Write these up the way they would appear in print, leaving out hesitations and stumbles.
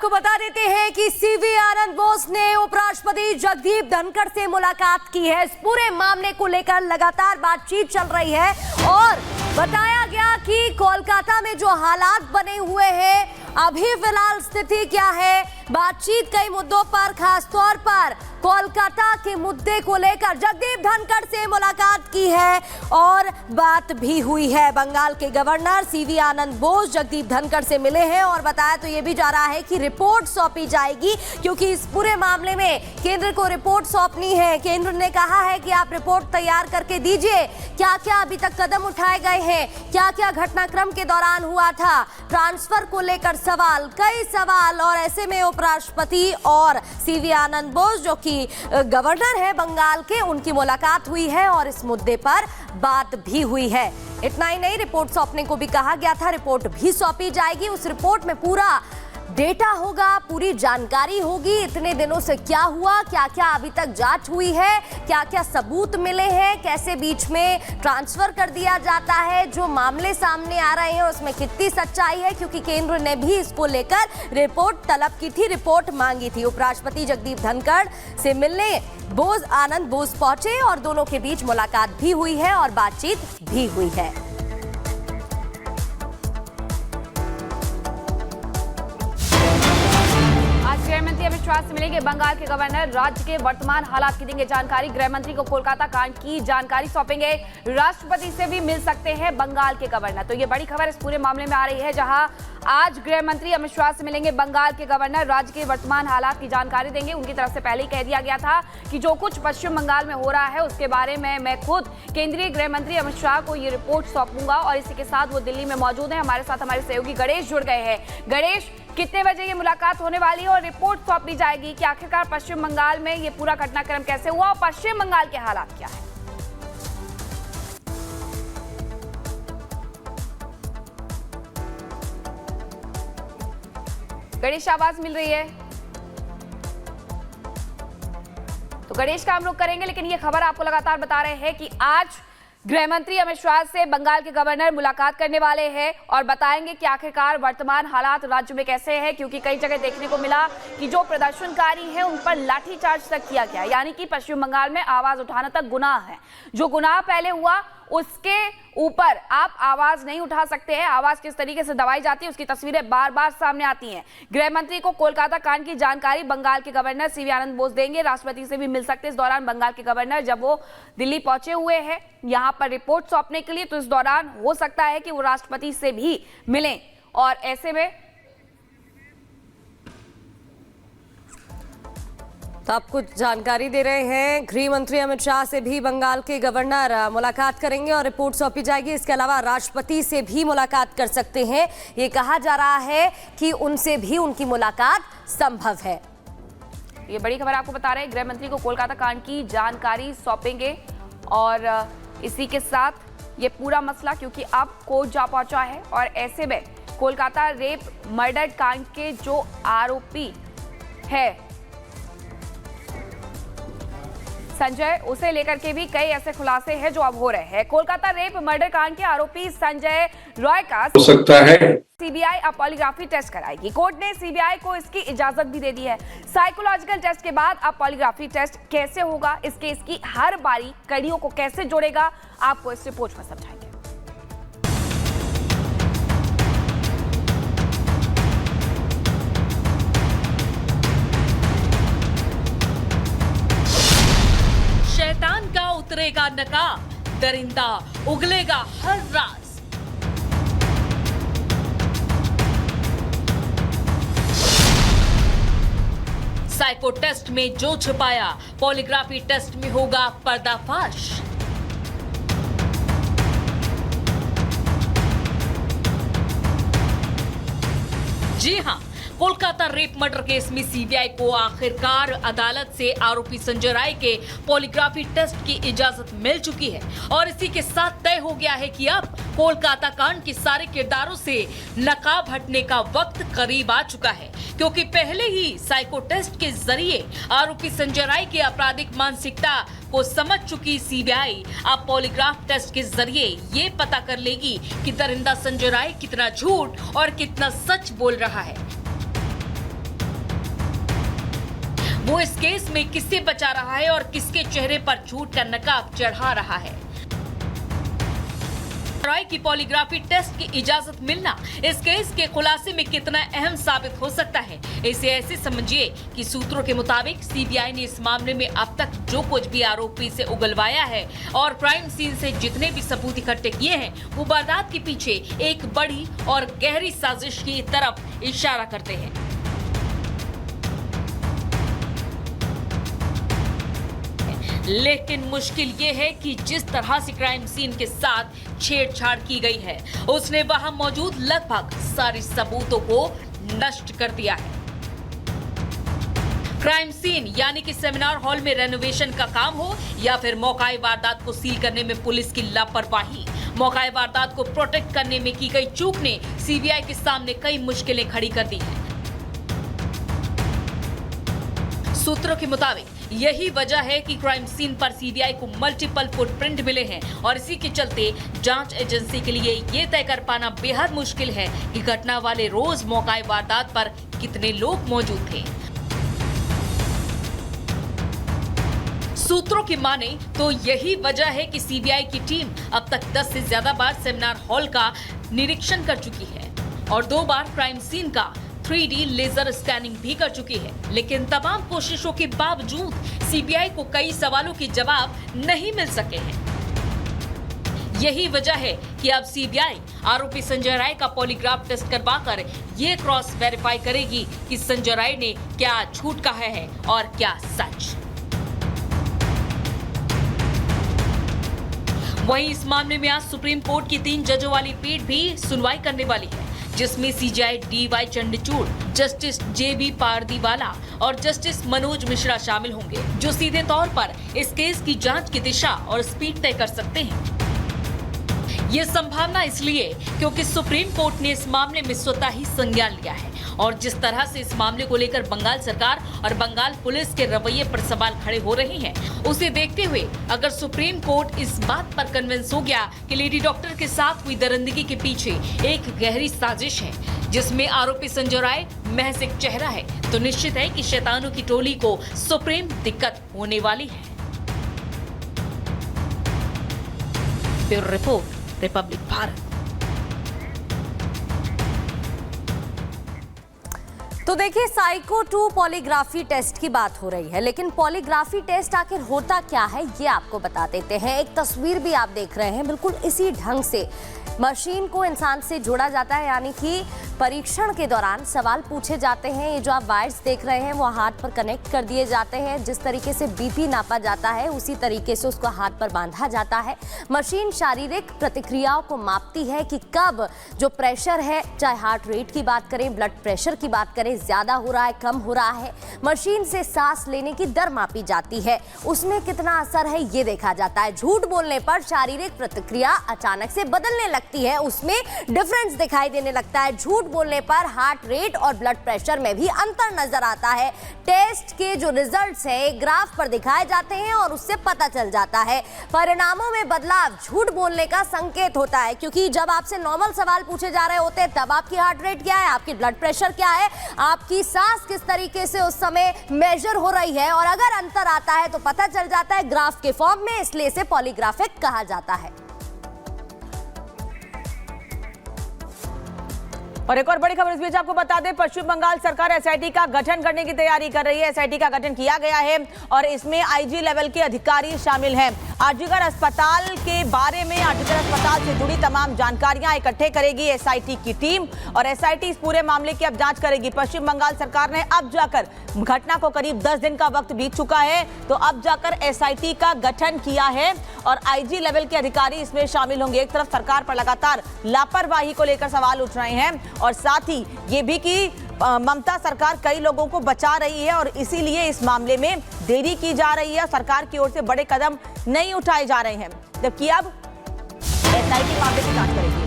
आपको बता देते हैं कि सीवी आनंद बोस ने उपराष्ट्रपति जगदीप धनखड़ से मुलाकात की है। इस पूरे मामले को लेकर लगातार बातचीत चल रही है और बताया गया कि कोलकाता में जो हालात बने हुए हैं, अभी फिलहाल स्थिति क्या है, बातचीत कई मुद्दों पर, खासतौर पर कोलकाता के मुद्दे को लेकर जगदीप धनखड़ से मुलाकात की है और बात भी हुई है। बंगाल के गवर्नर सीवी आनंद बोस जगदीप धनखड़ से मिले हैं और बताया तो ये भी जा रहा है कि रिपोर्ट सौंपी जाएगी, क्योंकि इस पूरे मामले में केंद्र को रिपोर्ट सौंपनी है। केंद्र ने कहा है कि आप रिपोर्ट तैयार करके दीजिए, क्या क्या अभी तक कदम उठाए गए हैं, क्या क्या घटनाक्रम के दौरान हुआ था, ट्रांसफर को लेकर सवाल, कई सवाल। और ऐसे में उपराष्ट्रपति और सीवी आनंद बोस जो कि गवर्नर है बंगाल के, उनकी मुलाकात हुई है और इस मुद्दे पर बात भी हुई है। इतना ही नहीं, रिपोर्ट सौंपने को भी कहा गया था, रिपोर्ट भी सौंपी जाएगी। उस रिपोर्ट में पूरा डेटा होगा, पूरी जानकारी होगी, इतने दिनों से क्या हुआ, क्या क्या अभी तक जांच हुई है, क्या क्या सबूत मिले हैं, कैसे बीच में ट्रांसफर कर दिया जाता है, जो मामले सामने आ रहे हैं उसमें कितनी सच्चाई है, क्योंकि केंद्र ने भी इसको लेकर रिपोर्ट तलब की थी, रिपोर्ट मांगी थी। उपराष्ट्रपति जगदीप धनखड़ से मिलने बोस आनंद बोस पहुंचे और दोनों के बीच मुलाकात भी हुई है और बातचीत भी हुई है। गृहमंत्री अमित शाह से मिलेंगे बंगाल के गवर्नर, राज्य के वर्तमान हालात की देंगे जानकारी। गृहमंत्री को कोलकाता कांड की जानकारी सौंपेंगे। राष्ट्रपति से भी मिल सकते हैं बंगाल के गवर्नर। तो ये बड़ी खबर इस पूरे मामले में आ रही है, जहां आज गृहमंत्री अमित शाह से मिलेंगे बंगाल के गवर्नर, राज्य के वर्तमान हालात की जानकारी देंगे। उनकी तरफ से पहले ही कह दिया गया था कि जो कुछ पश्चिम बंगाल में हो रहा है उसके बारे में मैं खुद केंद्रीय गृहमंत्री अमित शाह को ये रिपोर्ट सौंपूंगा। और इसी के साथ वो दिल्ली में मौजूद है। हमारे साथ हमारे सहयोगी गणेश जुड़ गए हैं। गणेश, कितने बजे ये मुलाकात होने वाली है और रिपोर्ट सौंपी जाएगी कि आखिरकार पश्चिम बंगाल में ये पूरा घटनाक्रम कैसे हुआ और पश्चिम बंगाल के हालात क्या है? गणेश, आवाज मिल रही है? तो गणेश का हम लोग करेंगे, लेकिन ये खबर आपको लगातार बता रहे हैं कि आज गृहमंत्री अमित शाह से बंगाल के गवर्नर मुलाकात करने वाले हैं और बताएंगे कि आखिरकार वर्तमान हालात राज्य में कैसे हैं, क्योंकि कई जगह देखने को मिला कि जो प्रदर्शनकारी हैं उन पर लाठीचार्ज तक किया गया, यानी कि पश्चिम बंगाल में आवाज उठाना तक गुनाह है। जो गुनाह पहले हुआ उसके ऊपर आप आवाज नहीं उठा सकते हैं। आवाज किस तरीके से दबाई जाती है उसकी तस्वीरें बार बार सामने आती हैं। गृहमंत्री को कोलकाता कांड की जानकारी बंगाल के गवर्नर सीवी आनंद बोस देंगे। राष्ट्रपति से भी मिल सकते हैं इस दौरान बंगाल के गवर्नर, जब वो दिल्ली पहुंचे हुए हैं यहां पर रिपोर्ट सौंपने के लिए। तो इस दौरान हो सकता है कि वो राष्ट्रपति से भी मिलें और ऐसे में तो आप कुछ जानकारी दे रहे हैं। गृह मंत्री अमित शाह से भी बंगाल के गवर्नर मुलाकात करेंगे और रिपोर्ट सौंपी जाएगी। इसके अलावा राष्ट्रपति से भी मुलाकात कर सकते हैं। ये कहा जा रहा है कि उनसे भी उनकी मुलाकात संभव है। ये बड़ी खबर आपको बता रहे हैं। गृह मंत्री को कोलकाता कांड की जानकारी सौंपेंगे और इसी के साथ ये पूरा मसला, क्योंकि अब कोर्ट जा पहुंचा है और ऐसे में कोलकाता रेप मर्डर कांड के जो आरोपी है संजय, उसे लेकर के भी कई ऐसे खुलासे हैं जो अब हो रहे हैं। कोलकाता रेप मर्डर कांड के आरोपी संजय रॉय का हो सकता है सीबीआई अब पॉलीग्राफी टेस्ट कराएगी। कोर्ट ने सीबीआई को इसकी इजाजत भी दे दी है। साइकोलॉजिकल टेस्ट के बाद अब पॉलीग्राफी टेस्ट कैसे होगा, इस केस की हर बारी कड़ियों को कैसे जोड़ेगा, आपको इस रिपोर्ट में समझाएंगे। शैतान का उतरेगा नकाब, दरिंदा उगलेगा हर राज। साइको टेस्ट में जो छुपाया, पॉलीग्राफी टेस्ट में होगा पर्दाफाश। जी हां, कोलकाता रेप मर्डर केस में सीबीआई को आखिरकार अदालत से आरोपी संजय राय के पॉलीग्राफी टेस्ट की इजाजत मिल चुकी है और इसी के साथ तय हो गया है कि अब कोलकाता कांड के सारे किरदारों से नकाब हटने का वक्त करीब आ चुका है, क्योंकि पहले ही साइको टेस्ट के जरिए आरोपी संजय राय की आपराधिक मानसिकता को समझ चुकी सीबीआई अब पॉलीग्राफ टेस्ट के जरिए ये पता कर लेगी कि दरिंदा संजय राय कितना झूठ और कितना सच बोल रहा है। वो इस केस में किससे बचा रहा है और किसके चेहरे पर झूठ का नकाब चढ़ा रहा है। राय की पॉलीग्राफी टेस्ट की इजाजत मिलना इस केस के खुलासे में कितना अहम साबित हो सकता है, इसे ऐसे समझिए कि सूत्रों के मुताबिक सीबीआई ने इस मामले में अब तक जो कुछ भी आरोपी से उगलवाया है और क्राइम सीन से जितने भी सबूत इकट्ठे किए हैं, वो वारदात के पीछे एक बड़ी और गहरी साजिश की तरफ इशारा करते हैं। लेकिन मुश्किल ये है कि जिस तरह से क्राइम सीन के साथ छेड़छाड़ की गई है, उसने वहां मौजूद लगभग सारे सबूतों को नष्ट कर दिया है। क्राइम सीन यानी कि सेमिनार हॉल में रेनोवेशन का काम हो या फिर मौकाए वारदात को सील करने में पुलिस की लापरवाही, मौकाए वारदात को प्रोटेक्ट करने में की गई चूक ने सीबीआई के सामने कई मुश्किलें खड़ी कर दी हैं। सूत्रों के मुताबिक यही वजह है कि क्राइम सीन पर सीबीआई को मल्टीपल फुटप्रिंट मिले हैं और इसी के चलते जांच एजेंसी के लिए ये तय कर पाना बेहद मुश्किल है कि घटना वाले रोज मौकाए वारदात पर कितने लोग मौजूद थे। सूत्रों की माने तो यही वजह है कि सीबीआई की टीम अब तक 10 से ज्यादा बार सेमिनार हॉल का निरीक्षण कर चुकी है और 2 बार क्राइम सीन का 3D लेजर स्कैनिंग भी कर चुकी है, लेकिन तमाम कोशिशों के बावजूद सीबीआई को कई सवालों के जवाब नहीं मिल सके हैं। यही वजह है कि अब सीबीआई आरोपी संजय राय का पॉलीग्राफ टेस्ट करवाकर ये क्रॉस वेरीफाई करेगी कि संजय राय ने क्या झूठ कहा है और क्या सच। वहीं इस मामले में आज सुप्रीम कोर्ट की 3 जजों वाली पीठ भी सुनवाई करने वाली है, जिसमें CJI DY Chandrachud, justice JB Pardiwala और जस्टिस मनोज मिश्रा शामिल होंगे, जो सीधे तौर पर इस केस की जांच की दिशा और स्पीड तय कर सकते हैं। ये संभावना इसलिए क्योंकि सुप्रीम कोर्ट ने इस मामले में स्वतः ही संज्ञान लिया है और जिस तरह से इस मामले को लेकर बंगाल सरकार और बंगाल पुलिस के रवैये पर सवाल खड़े हो रहे हैं, उसे देखते हुए अगर सुप्रीम कोर्ट इस बात पर कन्विंस हो गया कि लेडी डॉक्टर के साथ हुई दरिंदगी के पीछे एक गहरी साजिश है जिसमें आरोपी संजय राय महज एक चेहरा है, तो निश्चित है कि शैतानों की टोली को सुप्रीम दिक्कत होने वाली है। Bureau report, Republic Bharat. तो देखिए, साइको 2 पॉलीग्राफी टेस्ट की बात हो रही है, लेकिन पॉलीग्राफी टेस्ट आखिर होता क्या है ये आपको बता देते हैं। एक तस्वीर भी आप देख रहे हैं, बिल्कुल इसी ढंग से मशीन को इंसान से जोड़ा जाता है, यानी कि परीक्षण के दौरान सवाल पूछे जाते हैं। ये जो आप वायर्स देख रहे हैं वो हाथ पर कनेक्ट कर दिए जाते हैं। जिस तरीके से BP नापा जाता है उसी तरीके से उसको हाथ पर बांधा जाता है। मशीन शारीरिक प्रतिक्रियाओं को मापती है कि कब जो प्रेशर है, चाहे हार्ट रेट की बात करें, ब्लड प्रेशर की बात करें, ज्यादा हो रहा है, कम हो रहा है। मशीन से सांस लेने की दर मापी जाती है, उसमें कितना असर है ये देखा जाता है। झूठ बोलने पर शारीरिक प्रतिक्रिया अचानक से बदलने लगती है, उसमें डिफरेंस दिखाई देने लगता है। झूठ बोलने पर हार्ट रेट और ब्लड प्रेशर में भी अंतर नजर आता है। टेस्ट के जो रिजल्ट्स हैं ग्राफ पर दिखाए जाते हैं और उससे पता चल जाता है। परिणामों में बदलाव झूठ बोलने का संकेत होता है, क्योंकि जब आपसे नॉर्मल सवाल पूछे जा रहे होते हैं तब आपकी हार्ट रेट क्या है, आपकी ब्लड प्रेशर क्या है, आपकी सांस किस तरीके से उस समय मेजर हो रही है, और अगर अंतर आता है तो पता चल जाता है ग्राफ के फॉर्म में, इसलिए इसे पॉलीग्राफिक कहा जाता है। और एक और बड़ी खबर इस बीच आपको बता दें, पश्चिम बंगाल सरकार SIT का गठन करने की तैयारी कर रही है। SIT का गठन किया गया है और इसमें IG लेवल के अधिकारी शामिल हैं। आरजीकर अस्पताल के बारे में आरजीकर अस्पताल से जुड़ी तमाम जानकारियां इकट्ठे करेगी SIT की टीम और SIT इस पूरे मामले की अब जांच करेगी। पश्चिम बंगाल सरकार ने अब जाकर, घटना को करीब 10 दिन का वक्त बीत चुका है, तो अब जाकर SIT का गठन किया है और IG लेवल के अधिकारी इसमें शामिल होंगे। एक तरफ सरकार पर लगातार लापरवाही को लेकर सवाल उठ रहे हैं और साथ ही ये भी कि ममता सरकार कई लोगों को बचा रही है और इसीलिए इस मामले में देरी की जा रही है। सरकार की ओर से बड़े कदम नहीं उठाए जा रहे हैं, जबकि अब SIT मामले की जांच करेगी।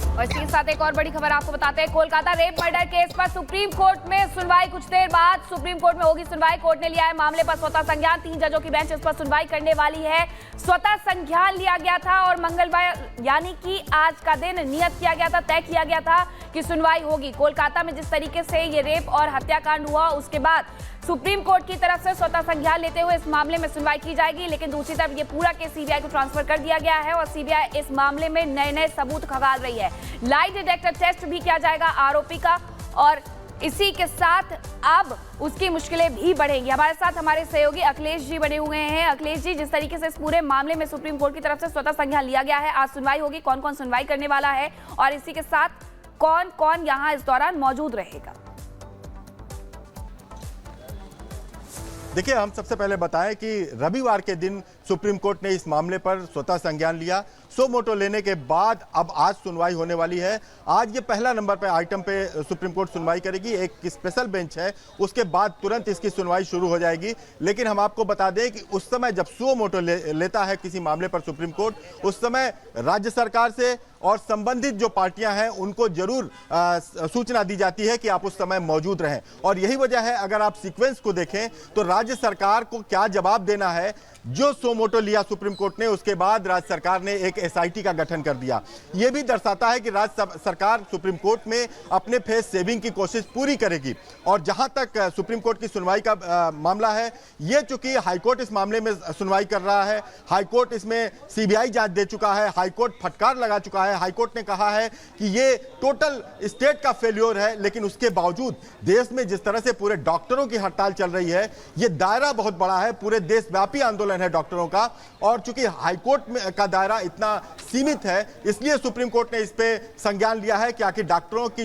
और इसी के साथ एक और बड़ी खबर आपको बताते हैं। कोलकाता रेप मर्डर केस पर सुप्रीम कोर्ट में सुनवाई कुछ देर बाद सुप्रीम कोर्ट में होगी सुनवाई। कोर्ट ने लिया है मामले पर स्वतः संज्ञान। 3 जजों की बेंच इस पर सुनवाई करने वाली है। स्वतः संज्ञान लिया गया था और मंगलवार यानी कि आज का दिन नियत किया गया था, तय किया गया था कि सुनवाई होगी। कोलकाता में जिस तरीके से ये रेप और हत्याकांड हुआ उसके बाद सुप्रीम कोर्ट की तरफ से स्वतः संज्ञान लेते हुए इस मामले में सुनवाई की जाएगी, लेकिन दूसरी तरफ ये पूरा केस सीबीआई को ट्रांसफर कर दिया गया है और सीबीआई इस मामले में नए नए सबूत खंगाल रही है। लाई डिटेक्टर टेस्ट भी किया जाएगा आरोपी का और इसी के साथ अब उसकी मुश्किलें भी बढ़ेंगी। हमारे साथ हमारे सहयोगी अखिलेश जी बने हुए हैं। अखिलेश जी, जिस तरीके से इस पूरे मामले में सुप्रीम कोर्ट की तरफ से स्वतः संज्ञान लिया गया है, आज सुनवाई होगी, कौन कौन सुनवाई करने वाला है और इसी के साथ कौन कौन यहाँ इस दौरान मौजूद रहेगा? देखिए, हम सबसे पहले बताएं कि रविवार के दिन सुप्रीम कोर्ट ने इस मामले पर स्वतः संज्ञान लिया। सो मोटो लेने के बाद अब आज सुनवाई होने वाली है। आज ये पहला नंबर पे आइटम पे सुप्रीम कोर्ट सुनवाई करेगी। एक स्पेशल बेंच है, उसके बाद तुरंत इसकी सुनवाई शुरू हो जाएगी। लेकिन हम आपको बता दें कि उस समय जब सो मोटो लेता है किसी मामले पर सुप्रीम कोर्ट, उस समय राज्य सरकार से और संबंधित जो पार्टियां हैं उनको जरूर सूचना दी जाती है कि आप उस समय मौजूद रहें। और यही वजह है, अगर आप सीक्वेंस को देखें तो राज्य सरकार को क्या जवाब देना है। जो सो मोटो लिया सुप्रीम कोर्ट ने, उसके बाद राज्य सरकार ने एक एसआईटी का गठन कर दिया। यह भी दर्शाता है कि राज्य सरकार सुप्रीम कोर्ट में अपने फेस सेविंग की कोशिश पूरी करेगी। और जहां तक सुप्रीम कोर्ट की सुनवाई का मामला है, यह चूंकि हाईकोर्ट इस मामले में सुनवाई कर रहा है, हाईकोर्ट इसमें सीबीआई जांच दे चुका है, हाईकोर्ट फटकार लगा चुका है। हाईकोर्ट ने कहा है कि ये टोटल स्टेट का फेल्योर है, लेकिन उसके बावजूद देश में जिस तरह से पूरे डॉक्टरों की हड़ताल चल रही है, ये दायरा बहुत बड़ा है, पूरे देशव्यापी आंदोलन है डॉक्टरों का। और चूंकि हाईकोर्ट में का दायरा इतना सीमित है, इसलिए सुप्रीम कोर्ट ने इस पे संज्ञान लिया है कि आखिर डॉक्टरों की जो